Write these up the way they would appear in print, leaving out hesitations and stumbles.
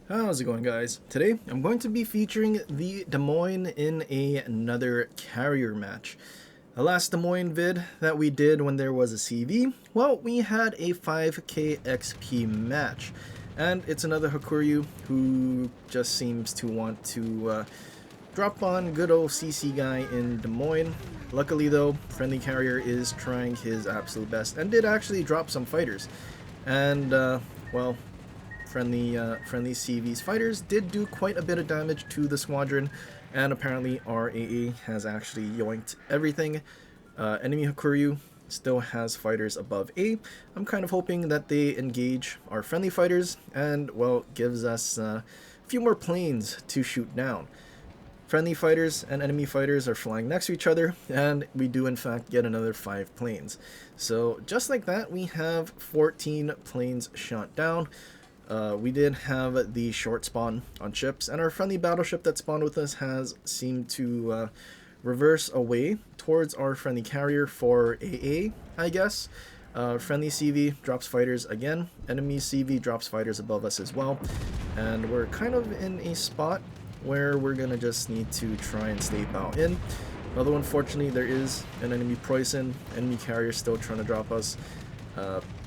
How's it going, guys? Today I'm going to be featuring the Des Moines in another carrier match. The last Des Moines vid that we did when there was a CV, well, we had a 5k XP match. And it's another Hakuryu who just seems to want to drop on good old CC guy in Des Moines. Luckily though, Friendly Carrier is trying his absolute best and did actually drop some fighters. And, well, friendly CV's fighters did do quite a bit of damage to the squadron, and apparently our AA has actually yoinked everything. Enemy Hakuryu still has fighters above A. I'm kind of hoping that they engage our friendly fighters and, well, gives us a few more planes to shoot down. Friendly fighters and enemy fighters are flying next to each other, and we do in fact get another 5 planes. So just like that, we have 14 planes shot down. We did have the short spawn on ships, and our friendly battleship that spawned with us has seemed to reverse away towards our friendly carrier for AA, I guess. Friendly CV drops fighters again, enemy CV drops fighters above us as well, and we're kind of in a spot where we're gonna just need to try and stay bow in. Although unfortunately there is an enemy Preußen, enemy carrier still trying to drop us.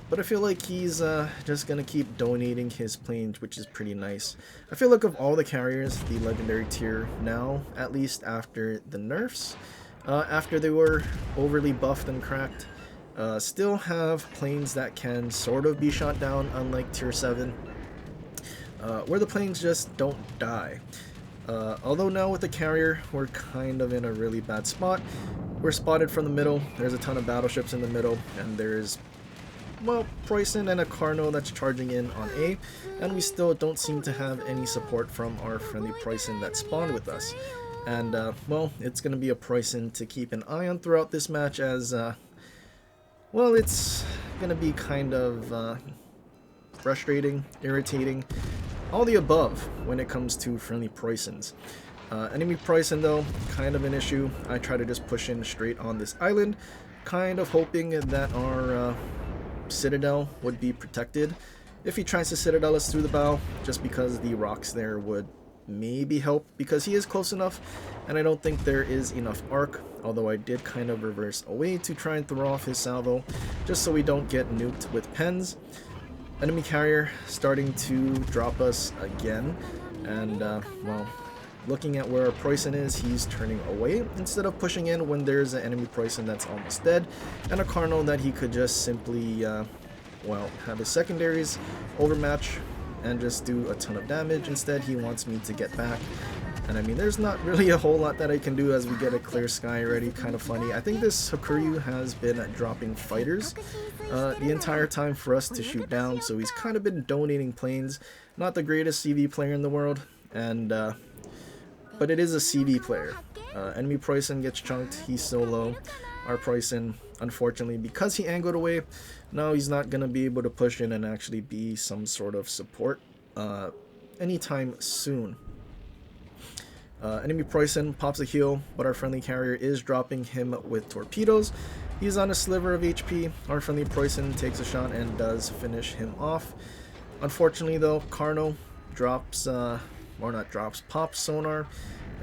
But I feel like he's just gonna keep donating his planes, which is pretty nice. I feel like of all the carriers, the legendary tier now, at least after the nerfs, after they were overly buffed and cracked, still have planes that can sort of be shot down, unlike tier 7, where the planes just don't die. Although now with the carrier, we're kind of in a really bad spot. We're spotted from the middle, there's a ton of battleships in the middle, and there's, well, Preußen and a Carno that's charging in on A, and we still don't seem to have any support from our friendly Preußen that spawned with us. And, well, it's going to be a Preußen to keep an eye on throughout this match as, well, it's going to be kind of frustrating, irritating, all the above when it comes to friendly Preußens. Enemy Preußen, though, kind of an issue. I try to just push in straight on this island, kind of hoping that our Citadel would be protected. If he tries to Citadel us through the bow, just because the rocks there would maybe help, because he is close enough, and I don't think there is enough arc, although I did kind of reverse away to try and throw off his salvo, just so we don't get nuked with pens. Enemy carrier starting to drop us again, and, well, looking at where our Preußen is, he's turning away instead of pushing in when there's an enemy Preußen that's almost dead, and a Carno that he could just simply, well, have his secondaries overmatch and just do a ton of damage. Instead, he wants me to get back. And I mean, there's not really a whole lot that I can do as we get a clear sky already. Kind of funny. I think this Hakuryu has been dropping fighters the entire time for us to shoot down, so he's kind of been donating planes. Not the greatest CV player in the world, and but it is a CV player. Enemy Preußen gets chunked, he's so low. Our Preußen, unfortunately, because he angled away, now he's not going to be able to push in and actually be some sort of support anytime soon. Enemy Preußen pops a heal, but our friendly carrier is dropping him with torpedoes. He's on a sliver of HP. Our friendly Preußen takes a shot and does finish him off. Unfortunately though, Carno drops, pops sonar,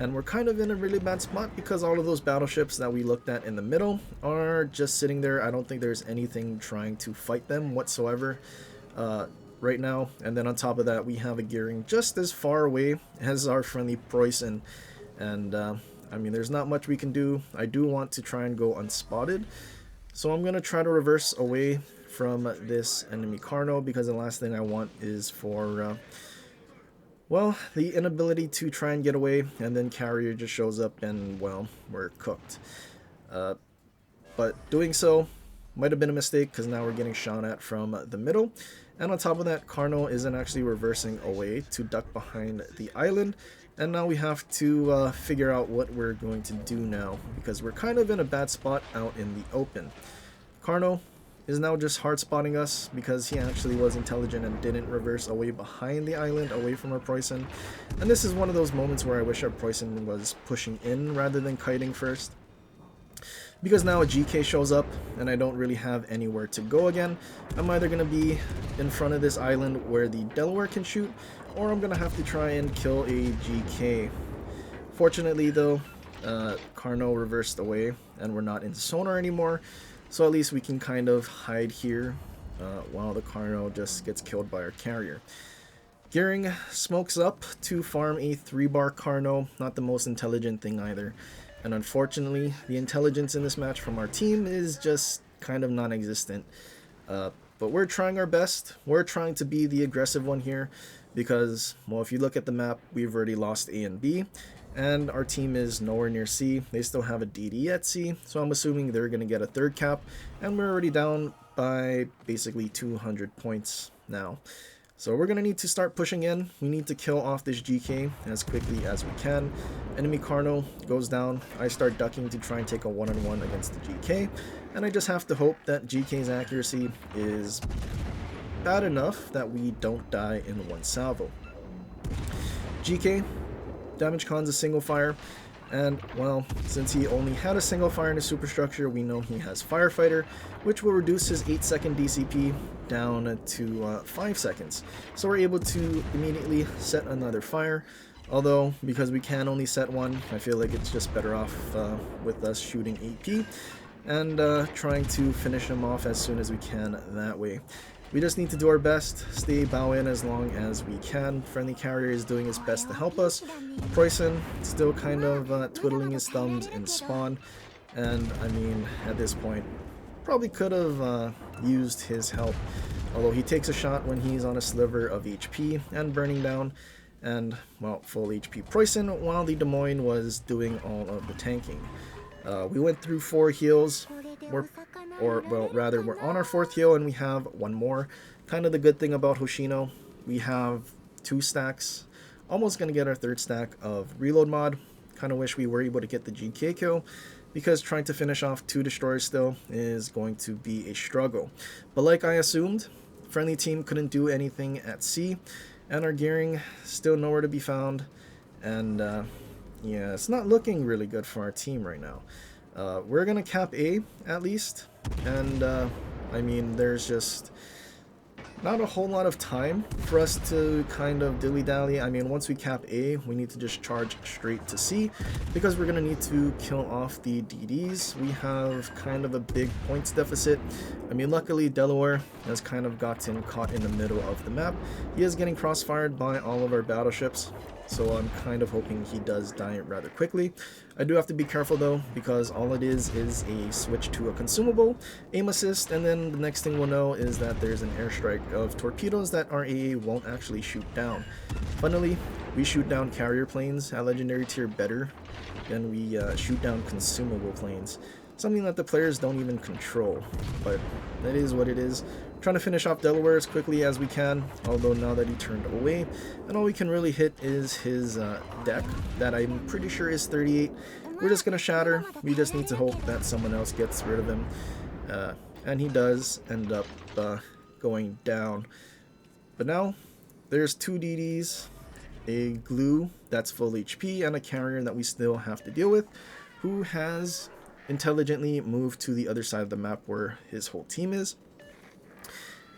and we're kind of in a really bad spot because all of those battleships that we looked at in the middle are just sitting there. I don't think there's anything trying to fight them whatsoever right now. And then on top of that, we have a gearing just as far away as our friendly Preußen, and I mean, there's not much we can do. I do want to try and go unspotted, so I'm gonna try to reverse away from this enemy Carno, because the last thing I want is for well, the inability to try and get away, and then carrier just shows up and, well, we're cooked. But doing so might have been a mistake, because now we're getting shot at from the middle. And on top of that, Carno isn't actually reversing away to duck behind the island. And now we have to figure out what we're going to do now, because we're kind of in a bad spot out in the open. Carno is now just hard spotting us because he actually was intelligent and didn't reverse away behind the island, away from our Preußen. And this is one of those moments where I wish our Preußen was pushing in rather than kiting first. because now a GK shows up and I don't really have anywhere to go again. I'm either going to be in front of this island where the Delaware can shoot, or I'm going to have to try and kill a GK. Fortunately though, Carno reversed away and we're not in sonar anymore, so at least we can kind of hide here while the Carno just gets killed by our carrier. Gearing smokes up to farm a 3-bar Carno, not the most intelligent thing either. And unfortunately, the intelligence in this match from our team is just kind of non-existent. But we're trying our best. We're trying to be the aggressive one here because, well, if you look at the map, we've already lost A and B. And our team is nowhere near C. They still have a DD at C, so I'm assuming they're going to get a 3rd cap. And we're already down by basically 200 points now. So we're going to need to start pushing in. We need to kill off this GK as quickly as we can. Enemy Carno goes down. I start ducking to try and take a one-on-one against the GK. And I just have to hope that GK's accuracy is bad enough that we don't die in one salvo. GK damage cons a single fire. And, well, since he only had a single fire in his superstructure, we know he has Firefighter, which will reduce his 8-second DCP down to 5 seconds. So we're able to immediately set another fire. Although, because we can only set one, I feel like it's just better off with us shooting AP and trying to finish him off as soon as we can that way. We just need to do our best, stay bow in as long as we can. Friendly carrier is doing his best to help us. Preussen still kind of twiddling his thumbs in spawn. And I mean, at this point, probably could have used his help. Although he takes a shot when he's on a sliver of HP and burning down. And, well, full HP Preussen while the Des Moines was doing all of the tanking. We went through 4 heals. We're on our 4th heal and we have 1 more. Kind of the good thing about Hoshino, we have 2 stacks. Almost going to get our 3rd stack of reload mod. Kind of wish we were able to get the GK kill, because trying to finish off 2 destroyers still is going to be a struggle. But like I assumed, friendly team couldn't do anything at C, and our gearing still nowhere to be found. And yeah, it's not looking really good for our team right now. We're going to cap A at least, and I mean, there's just not a whole lot of time for us to kind of dilly-dally. I mean, once we cap A, we need to just charge straight to C, because we're going to need to kill off the DDs. We have kind of a big points deficit. I mean, luckily Delaware has kind of gotten caught in the middle of the map. He is getting crossfired by all of our battleships, so I'm kind of hoping he does die rather quickly. I do have to be careful though, because all it is a switch to a consumable, aim assist, and then the next thing we'll know is that there's an airstrike of torpedoes that our AA won't actually shoot down. Funnily, we shoot down carrier planes at legendary tier better than we shoot down consumable planes. Something that the players don't even control, but that is what it is. Trying to finish off Delaware as quickly as we can, although now that he turned away, and all we can really hit is his deck, that I'm pretty sure is 38. We're just going to shatter. We just need to hope that someone else gets rid of him, and he does end up going down. But now, there's 2 DDs, a glue that's full HP, and a carrier that we still have to deal with, who has intelligently moved to the other side of the map where his whole team is.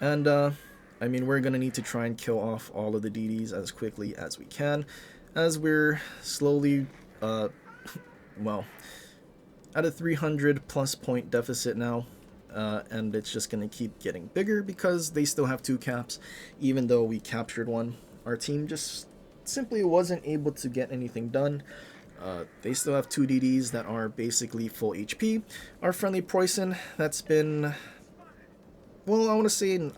And I mean, we're gonna need to try and kill off all of the DDs as quickly as we can, as we're slowly well, at a 300 plus point deficit now, and it's just gonna keep getting bigger because they still have 2 caps. Even though we captured 1, our team just simply wasn't able to get anything done. They still have 2 DDs that are basically full HP. Our friendly Preussen, that's been, well, I'm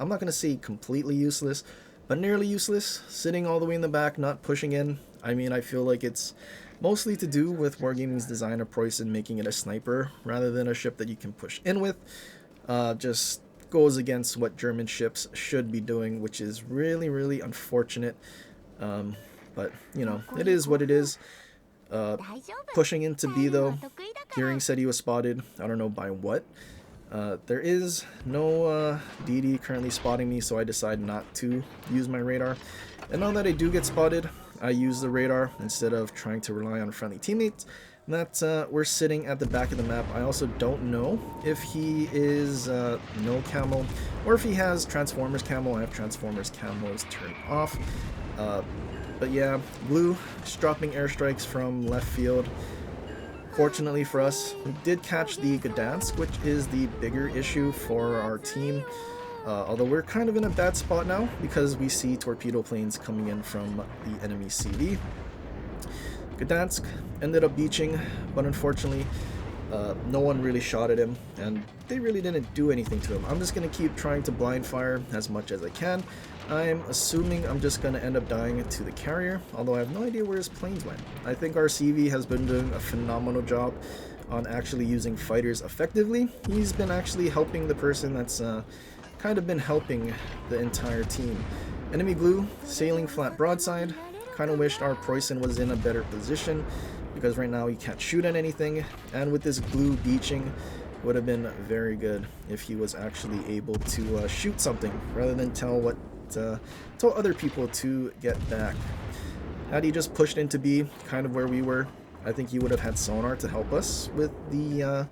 not going to say completely useless, but nearly useless, sitting all the way in the back, not pushing in. I mean, I feel like it's mostly to do with Wargaming's design of Preussen making it a sniper rather than a ship that you can push in with. Just goes against what German ships should be doing, which is really, really unfortunate. But, you know, it is what it is. Pushing into B though, Gearing said he was spotted. I don't know by what. There is no DD currently spotting me, so I decide not to use my radar. And now that I do get spotted, I use the radar instead of trying to rely on friendly teammates. that we're sitting at the back of the map. I also don't know if he is no camo or if he has Transformers camo. I have Transformers camos turned off. But yeah, Blue just dropping airstrikes from left field. Fortunately for us, we did catch the Gdansk, which is the bigger issue for our team. Although we're kind of in a bad spot now because we see torpedo planes coming in from the enemy CV. Gdansk ended up beaching, but unfortunately no one really shot at him and they really didn't do anything to him. I'm just going to keep trying to blind fire as much as I can. I'm assuming I'm just going to end up dying to the carrier, although I have no idea where his planes went. I think our CV has been doing a phenomenal job on actually using fighters effectively. He's been actually helping the person that's kind of been helping the entire team. Enemy Glue sailing flat broadside. Kind of wished our Preußen was in a better position because right now he can't shoot at anything, and with this Glue beaching would have been very good if he was actually able to shoot something rather than tell other people to get back. Had he just pushed into B, kind of where we were, I think he would have had sonar to help us with the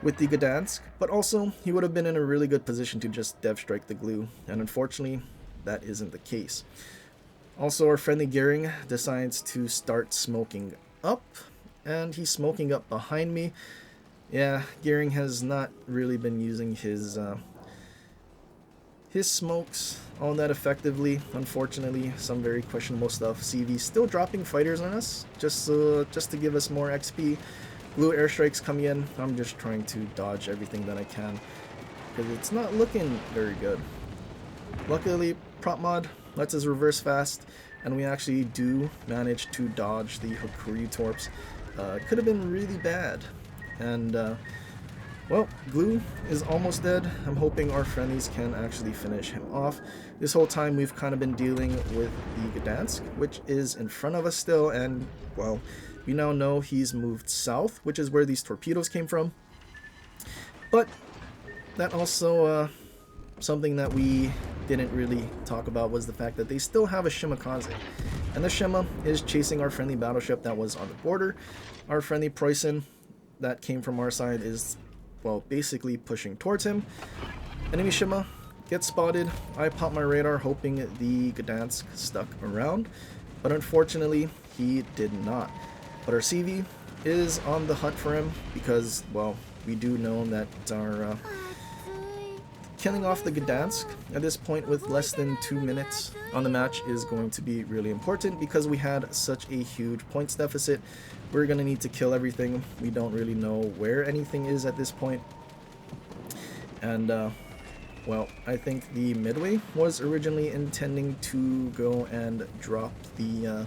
Gdansk, but also he would have been in a really good position to just dev strike the Glue, and unfortunately that isn't the case. Also, our friendly Gearing decides to start smoking up, and he's smoking up behind me. Yeah, Gearing has not really been using his smokes all that effectively. Unfortunately, some very questionable stuff. CV still dropping fighters on us, just to give us more XP. Blue airstrikes coming in. I'm just trying to dodge everything that I can, because it's not looking very good. Luckily, prop mod lets us reverse fast, and we actually do manage to dodge the Hakuryu torps. Could have been really bad. And, well, Glue is almost dead. I'm hoping our friendlies can actually finish him off. This whole time we've kind of been dealing with the Gdansk, which is in front of us still, and, well, we now know he's moved south, which is where these torpedoes came from. But that also, something that we didn't really talk about was the fact that they still have a Shimakaze. And the Shima is chasing our friendly battleship that was on the border. Our friendly Preußen that came from our side is, well, basically pushing towards him. Enemy Shima gets spotted. I pop my radar hoping the Gdansk stuck around, but unfortunately he did not. But our CV is on the hunt for him because, well, we do know that our killing off the Gdansk at this point with less than 2 minutes on the match is going to be really important because we had such a huge points deficit. We're going to need to kill everything. We don't really know where anything is at this point. And, well, I think the Midway was originally intending to go and drop the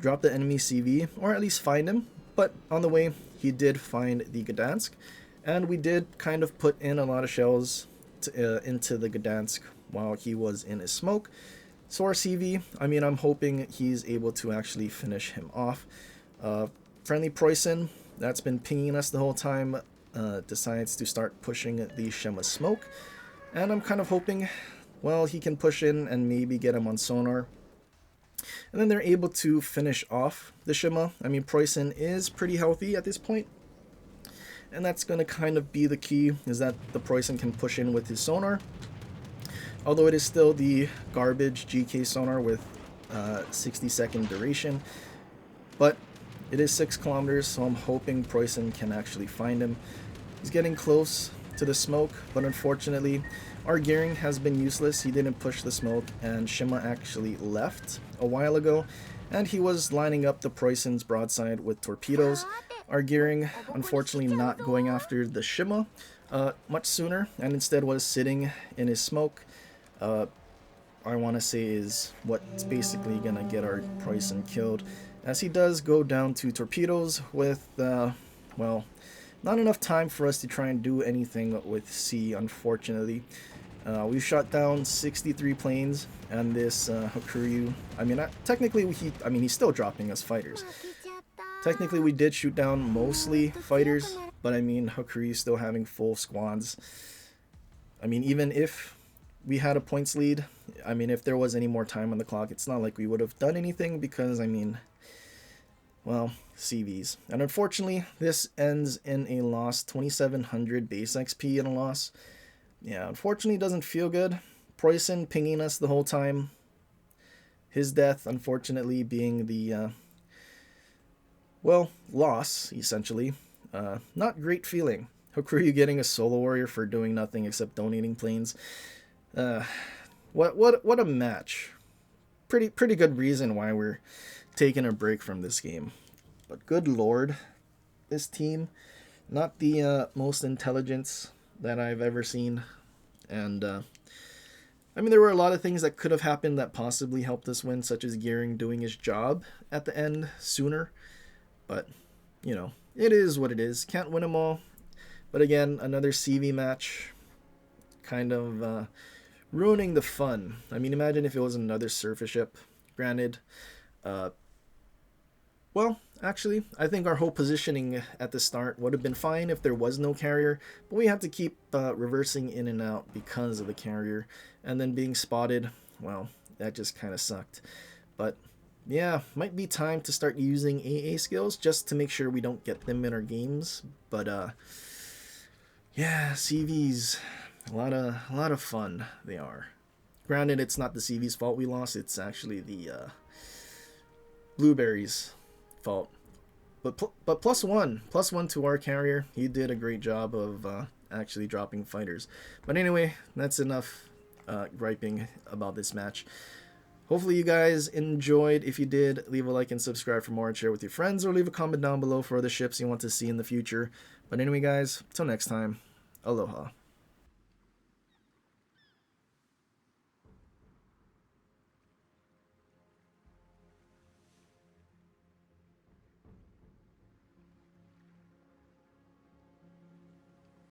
enemy CV, or at least find him. But on the way, he did find the Gdansk. And we did kind of put in a lot of shells into the Gdansk while he was in his smoke. So our CV, I mean, I'm hoping he's able to actually finish him off. Friendly Preußen, that's been pinging us the whole time, decides to start pushing the Shima smoke. And I'm kind of hoping, well, he can push in and maybe get him on sonar. And then they're able to finish off the Shima. I mean, Preußen is pretty healthy at this point. And that's going to kind of be the key, is that the Preußen can push in with his sonar. Although it is still the garbage GK sonar with 60-second duration. But it is 6 kilometers, so I'm hoping Preußen can actually find him. He's getting close to the smoke, but unfortunately, our gearing has been useless. He didn't push the smoke, and Shima actually left a while ago. And he was lining up the Preußen's broadside with torpedoes. Our gearing, unfortunately, not going after the Shima much sooner, and instead was sitting in his smoke. I want to say is what's basically going to get our Preußen killed, as he does go down to torpedoes with, well, not enough time for us to try and do anything with C, unfortunately. We've shot down 63 planes, and this Hakuryu, I mean, technically, he's still dropping us fighters. Technically, we did shoot down mostly fighters, but I mean, Hakuryu still having full squads. I mean, even if we had a points lead, I mean, if there was any more time on the clock, it's not like we would have done anything because, I mean, well, CVs. And unfortunately, this ends in a loss, 2700 base XP in a loss. Yeah, unfortunately, doesn't feel good. Preussen pinging us the whole time. His death, unfortunately, being the, well, loss, essentially. Not great feeling. How are you getting a solo warrior for doing nothing except donating planes? What a match. Pretty good reason why we're taking a break from this game. But good lord, this team, not the most intelligence that I've ever seen. And, I mean, there were a lot of things that could have happened that possibly helped us win, such as Gearing doing his job at the end sooner. But, you know, it is what it is. Can't win them all. But again, another CV match, kind of ruining the fun. I mean, imagine if it was another surface ship. Granted, well, actually, I think our whole positioning at the start would have been fine if there was no carrier, but we had to keep reversing in and out because of the carrier, and then being spotted, well, that just kind of sucked. But yeah, might be time to start using AA skills just to make sure we don't get them in our games. But yeah, CVs, a lot of fun they are. Granted, it's not the CV's fault we lost; it's actually the Blueberries' fault. But plus one to our carrier. He did a great job of actually dropping fighters. But anyway, that's enough griping about this match. Hopefully you guys enjoyed. If you did, leave a like and subscribe for more and share with your friends, or leave a comment down below for other ships you want to see in the future. But anyway, guys, till next time, aloha.